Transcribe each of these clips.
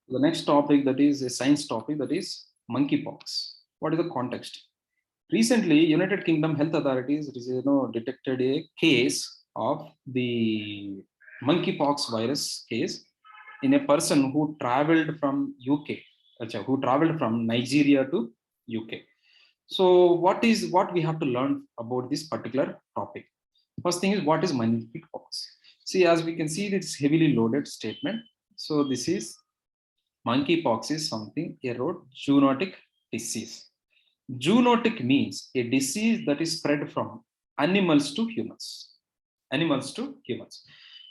The next topic, that is a science topic, that is monkeypox. What is the context? Recently, United Kingdom health authorities detected a case of the monkeypox virus case in a person who traveled from UK, who traveled from Nigeria to UK. So what we have to learn about this particular topic? First thing is, what is monkeypox? See, as we can see, it's heavily loaded statement. So this is monkeypox is something a zoonotic disease. Zoonotic means a disease that is spread from animals to humans. Animals to humans.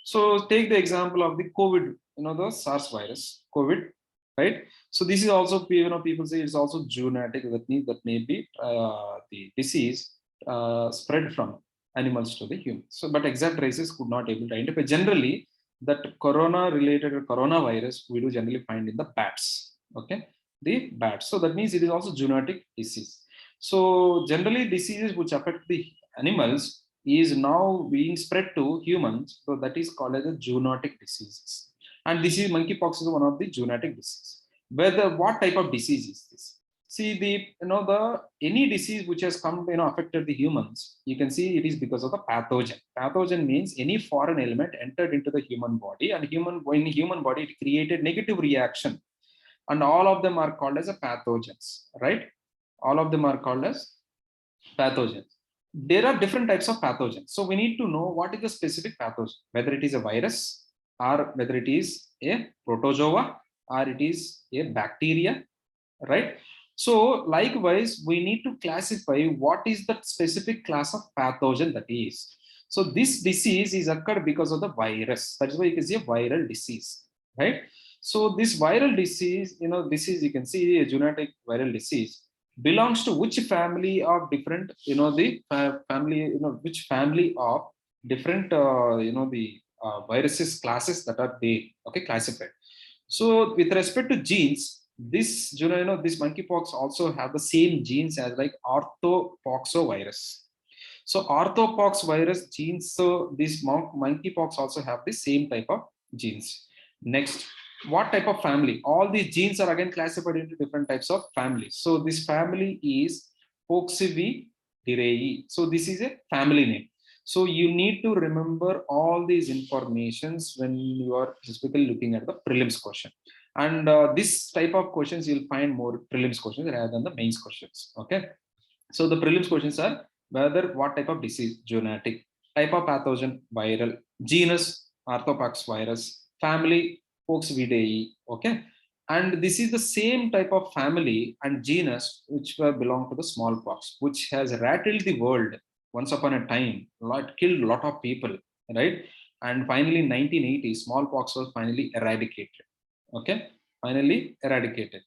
So take the example of the COVID, the SARS virus, COVID, right? So this is also, people say it's also zoonotic. That means that may be the disease spread from animals to the humans. So, but exact races could not able to identify. Generally, that corona-related coronavirus we do generally find in the bats. Okay, the bats. So that means it is also zoonotic disease. So generally, diseases which affect the animals is now being spread to humans. So that is called as a zoonotic diseases. And this is monkeypox is one of the zoonotic diseases. Whether what type of disease is this? See, the any disease which has come affected the humans, you can see it is because of the pathogen. Pathogen means any foreign element entered into the human body, and in human body it created negative reaction, and all of them are called as a pathogens, right? All of them are called as pathogens. There are different types of pathogens, so we need to know what is the specific pathogen, whether it is a virus or whether it is a protozoa or it is a bacteria, right? So likewise, we need to classify what is the specific class of pathogen that is. So this disease is occurred because of the virus. That is why it is a viral disease, right? So this viral disease, this is, you can see, a zoonotic viral disease belongs to which family of different, the family, which family of different, the viruses classes that are there, okay, classified. So with respect to genes, this this monkeypox also have the same genes as like orthopoxvirus. So orthopox virus genes, so this monkeypox also have the same type of genes. Next, what type of family? All these genes are again classified into different types of families. So this family is Poxvidae. So this is a family name. So you need to remember all these informations when you are specifically looking at the prelims question. And this type of questions you'll find more prelims questions rather than the mains questions. Okay. So the prelims questions are whether what type of disease, zoonotic, type of pathogen, viral, genus, orthopox virus, family, Poxvidae. Okay. And this is the same type of family and genus which belong to the smallpox, which has rattled the world once upon a time, killed a lot of people, right? And finally, in 1980, smallpox was finally eradicated. Okay, finally eradicated.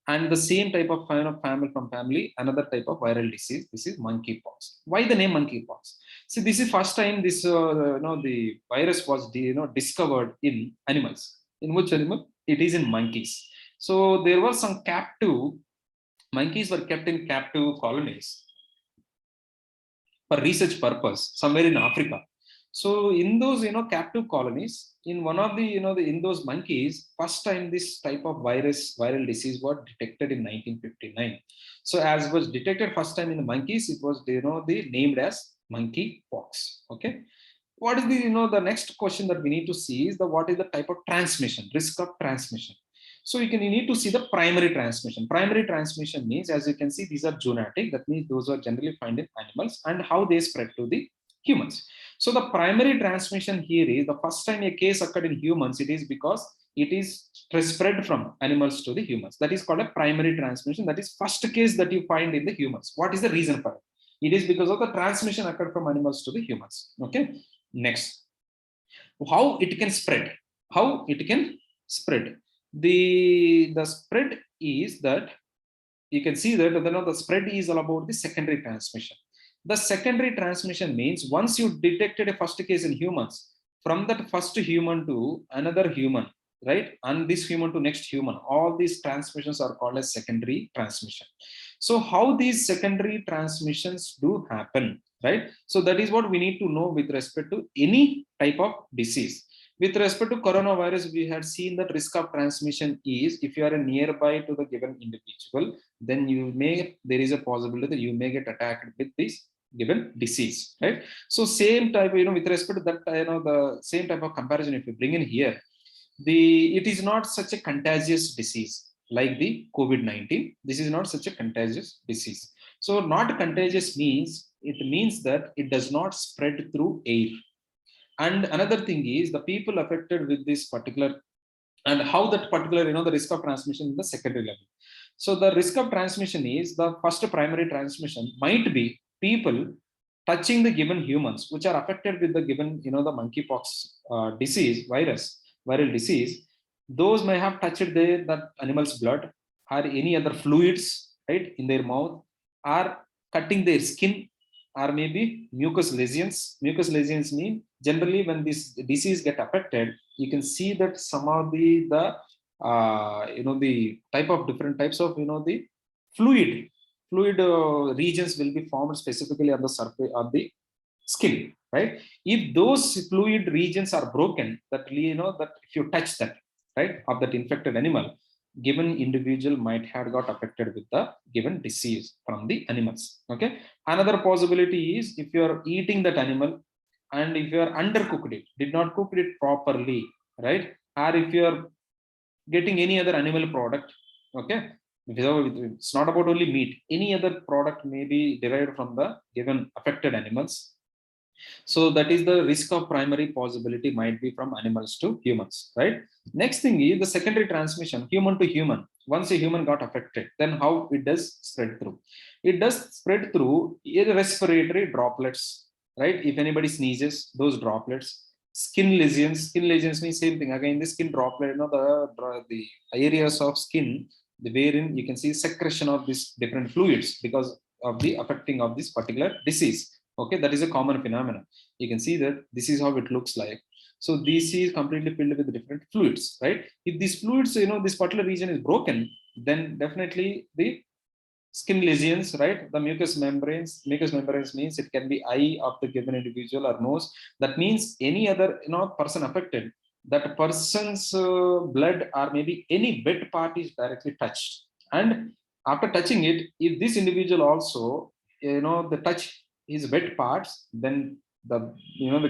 And the same type of family from family, another type of viral disease. This is monkeypox. Why the name monkeypox? See, this is first time this the virus was discovered in animals. In which animal? It is in monkeys. So there were some captive monkeys were kept in captive colonies for research purpose somewhere in Africa. So in those captive colonies, in one of the in those monkeys, first time this type of viral disease was detected in 1959. So as was detected first time in the monkeys, it was the named as monkeypox. Okay. What is the the next question that we need to see is the what is the type of transmission, risk of transmission. So you need to see the primary transmission. Primary transmission means, as you can see, these are zoonotic. That means those are generally found in animals, and how they spread to the humans. So the primary transmission here is the first time a case occurred in humans, it is because it is spread from animals to the humans. That is called a primary transmission. That is first case that you find in the humans. What is the reason for it? It is because of the transmission occurred from animals to the humans. Okay. Next, how it can spread. How it can spread. The spread is that you can see that the spread is all about the secondary transmission. The secondary transmission means once you detected a first case in humans, from that first human to another human, right? And this human to next human, all these transmissions are called as secondary transmission. So how these secondary transmissions do happen, right? So that is what we need to know with respect to any type of disease. With respect to coronavirus, we had seen that risk of transmission is if you are nearby to the given individual, then there is a possibility that you may get attacked with this given disease, right? So same type, with respect to that, the same type of comparison, if you bring in here, it is not such a contagious disease like the COVID-19. This is not such a contagious disease. So not contagious it means that it does not spread through air. And another thing is the people affected with this particular, and how that particular, the risk of transmission in the secondary level. So the risk of transmission is the first primary transmission might be people touching the given humans which are affected with the given, the monkeypox viral disease. Those may have touched that animal's blood or any other fluids, right, in their mouth, or cutting their skin, or maybe mucous lesions. Mucous lesions mean generally when this disease get affected, you can see that some of the type of different types of, the fluid regions will be formed specifically on the surface of the skin, right? If those fluid regions are broken, that that if you touch that, right, of that infected animal, given individual might have got affected with the given disease from the animals. Okay, another possibility is if you are eating that animal and if you are undercooked it, did not cook it properly, right, or if you are getting any other animal product, okay, it's not about only meat, any other product may be derived from the given affected animals. So that is the risk of primary possibility might be from animals to humans, right? Next thing is the secondary transmission, human to human. Once a human got affected, then how it does spread through? It does spread through respiratory droplets, right? If anybody sneezes, those droplets. Skin lesions means same thing again, the skin droplet, the areas of skin, the wherein you can see secretion of these different fluids because of the affecting of this particular disease. Okay, that is a common phenomenon. You can see that this is how it looks like. So this is completely filled with different fluids, right? If these fluids, this particular region is broken, then definitely the skin lesions, right? The mucous membranes means it can be eye of the given individual or nose. That means any other, person affected, that person's blood or maybe any wet part is directly touched. And after touching it, if this individual also, the touch his wet parts, then the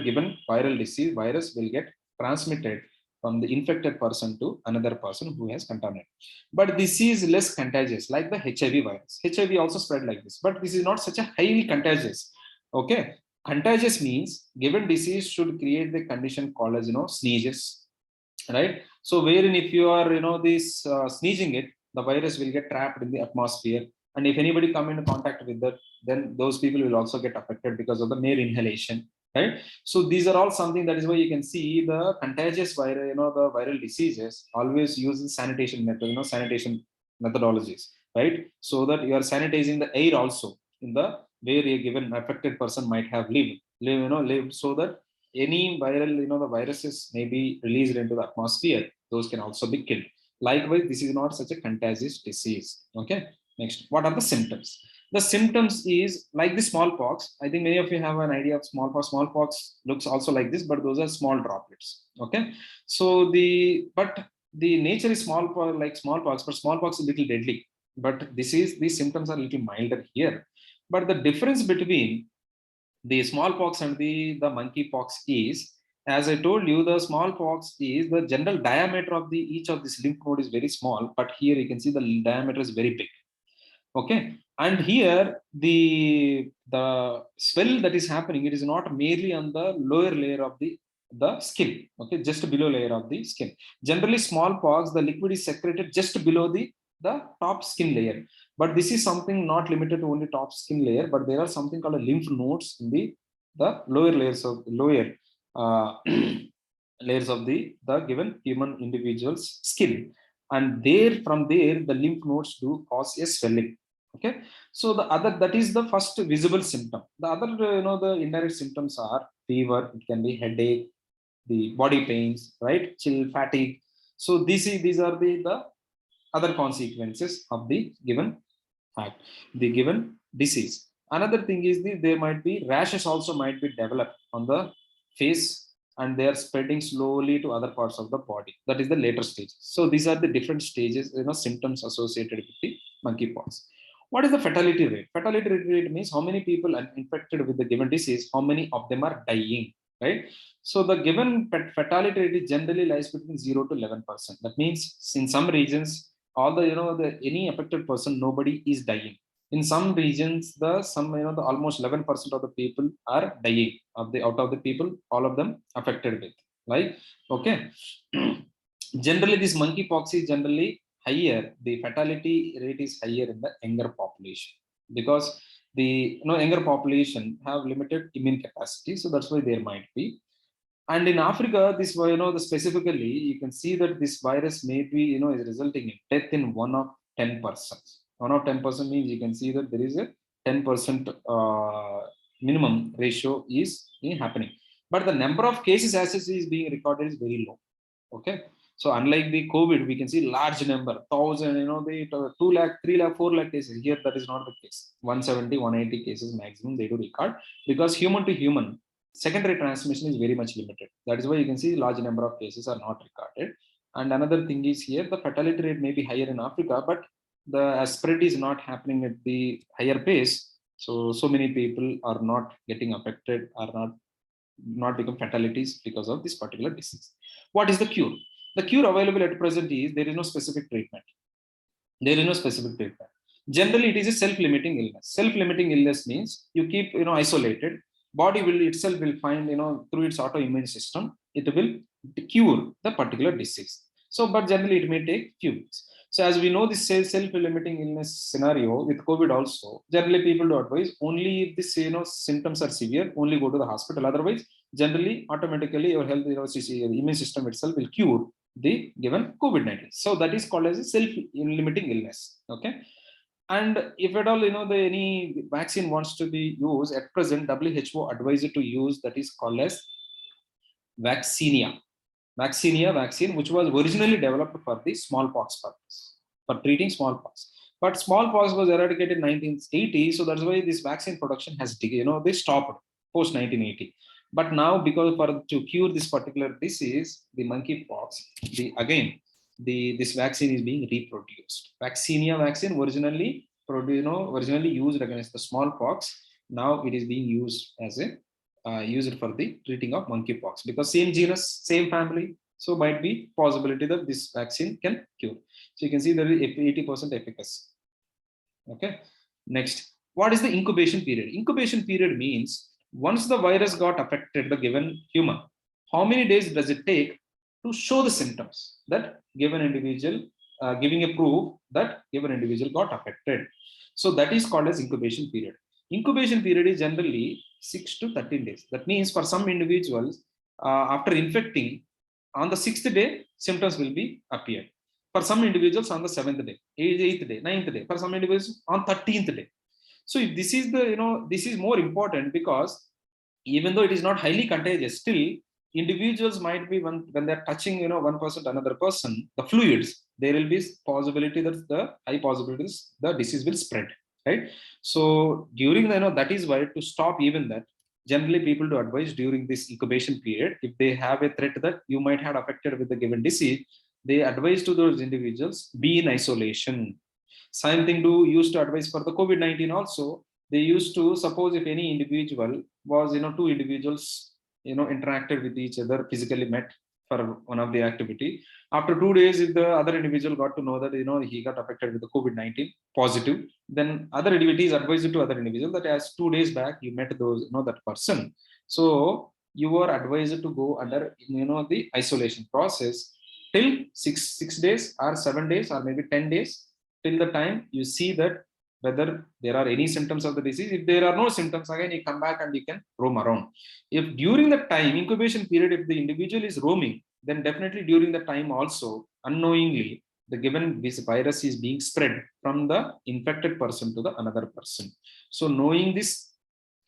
given viral disease virus will get transmitted from the infected person to another person who has contaminated. But this is less contagious, like the HIV virus. HIV also spread like this, but this is not such a highly contagious. Okay, contagious means given disease should create the condition called as, sneezes, right? So wherein if you are, this sneezing it, the virus will get trapped in the atmosphere, and if anybody come into contact with that, then those people will also get affected because of the mere inhalation, right? So these are all something, that is why you can see the contagious viral, the viral diseases always use sanitation method, sanitation methodologies, right? So that you are sanitizing the air also in the where a given affected person might have lived, so that any viral, the viruses may be released into the atmosphere, those can also be killed. Likewise, this is not such a contagious disease. Okay, next, what are the symptoms? The symptoms is like the smallpox. I think many of you have an idea of smallpox. Smallpox looks also like this, but those are small droplets. Okay, so the nature is smallpox, like smallpox, but smallpox is a little deadly. But these symptoms are a little milder here. But the difference between the smallpox and the monkeypox is, as I told you, the smallpox is the general diameter of the each of this lymph node is very small, but here you can see the diameter is very big. Okay, and here the swell that is happening, it is not merely on the lower layer of the skin. Okay, just below layer of the skin. Generally smallpox, the liquid is secreted just below the top skin layer, but this is something not limited to only top skin layer, but there are something called a lymph nodes in the lower layers of lower uh, layers of the given human individual's skin, and there from there the lymph nodes do cause a swelling. Okay, so the other, that is the first visible symptom. The other, the indirect symptoms are fever, it can be headache, the body pains, right, chill, fatigue. So these are the other consequences of the given fact, the given disease. Another thing is there might be rashes also might be developed on the face, and they are spreading slowly to other parts of the body. That is the later stage. So these are the different stages, symptoms associated with the monkeypox. What is the fatality rate? Fatality rate means how many people are infected with the given disease, how many of them are dying, right? So the given fatality rate generally lies between 0 to 11%. That means in some regions, all the any affected person, nobody is dying. In some regions, the almost 11% of the people are dying. Out of the people, all of them affected with. Like, okay. Generally, this monkeypox is generally higher. The fatality rate is higher in the younger population because the younger population have limited immune capacity. So that's why there might be. And in Africa, this specifically, you can see that this virus may be is resulting in death in 1 of 10%. 1 of 10% means you can see that there is a 10% minimum ratio is happening. But the number of cases as is being recorded is very low. Okay. So unlike the COVID, we can see large number, 1,000, the 2 lakh, 3 lakh, 4 lakh cases. Here, that is not the case. 170, 180 cases maximum they do record because human to human, secondary transmission is very much limited. That is why you can see large number of cases are not recorded. And another thing is here, the fatality rate may be higher in Africa, but the spread is not happening at the higher pace. So many people are not getting affected, are not become fatalities because of this particular disease. What is the cure? The cure available at present is there is no specific treatment. There is no specific treatment. Generally, it is a self-limiting illness. Self-limiting illness means you keep isolated. Body will itself will find through its autoimmune system, it will cure the particular disease. So, but generally it may take few weeks. So as we know this self-limiting illness scenario with COVID also, generally people do advise only if this symptoms are severe, only go to the hospital. Otherwise, generally automatically your health immune system itself will cure the given COVID-19. So that is called as a self-limiting illness. Okay. And if at all, any vaccine wants to be used at present, WHO advised to use that is called as vaccinia vaccine, which was originally developed for the smallpox purpose, for treating smallpox. But smallpox was eradicated in 1980, so that's why this vaccine production has, they stopped post 1980. But now, because to cure this particular disease, the monkeypox, this vaccine is being reproduced. Vaccinia vaccine originally used against the smallpox. Now it is being used as a used for the treating of monkeypox because same genus, same family. So might be possibility that this vaccine can cure. So you can see there is 80% efficacy. Okay. Next, what is the incubation period? Incubation period means once the virus got affected the given human, how many days does it take to show the symptoms that given individual, giving a proof that given individual got affected. So that is called as incubation period. Incubation period is generally 6 to 13 days. That means for some individuals, after infecting, on the 6th day, symptoms will be appear. For some individuals on the 7th day, 8th day, 9th day, for some individuals on 13th day. So if this is this is more important because even though it is not highly contagious, still individuals might be when they're touching one person to another person, the fluids, there will be possibility that the high possibilities the disease will spread, right? So during that is why to stop even that, generally people do advise during this incubation period, if they have a threat that you might have affected with the given disease, they advise to those individuals be in isolation. Same thing used to advise for the COVID-19 also. They used to suppose if any individual was two individuals interacted with each other, physically met for one of the activity. After 2 days, if the other individual got to know that he got affected with the COVID-19 positive, then other individuals advised to other individual that as 2 days back you met those that person. So you were advised to go under the isolation process till 6 days or 7 days or maybe 10 days, till the time you see that whether there are any symptoms of the disease. If there are no symptoms, again you come back and you can roam around. If during the time incubation period, if the individual is roaming, then definitely during the time also unknowingly the given this virus is being spread from the infected person to the another person. So knowing this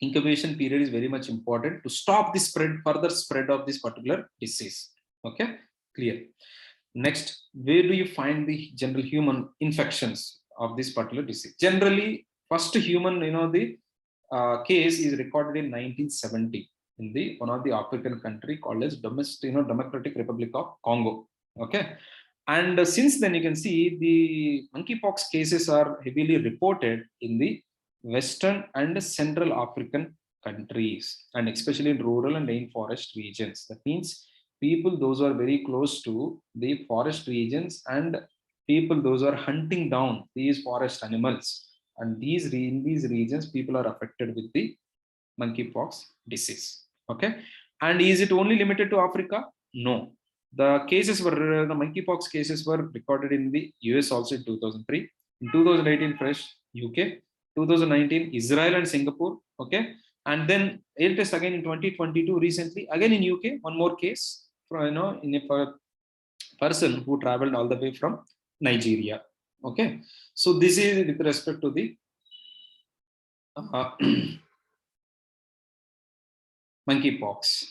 incubation period is very much important to stop the further spread of this particular disease. Okay, clear. Next, where do you find the general human infections of this particular disease? Generally, first human, the case is recorded in 1970. in the one of the African country called as Democratic Republic of Congo. Okay, and since then you can see the monkeypox cases are heavily reported in the Western and Central African countries, and especially in rural and rainforest regions. That means people those who are very close to the forest regions and people those who are hunting down these forest animals, and in these regions people are affected with the monkeypox disease. Okay, and is it only limited to Africa? No, the monkeypox cases were recorded in the US also in 2003, in 2018 fresh UK, 2019 Israel and Singapore. Okay, and then latest again in 2022 recently again in UK one more case for in a person who traveled all the way from Nigeria. Okay, so this is with respect to the uh, monkeypox.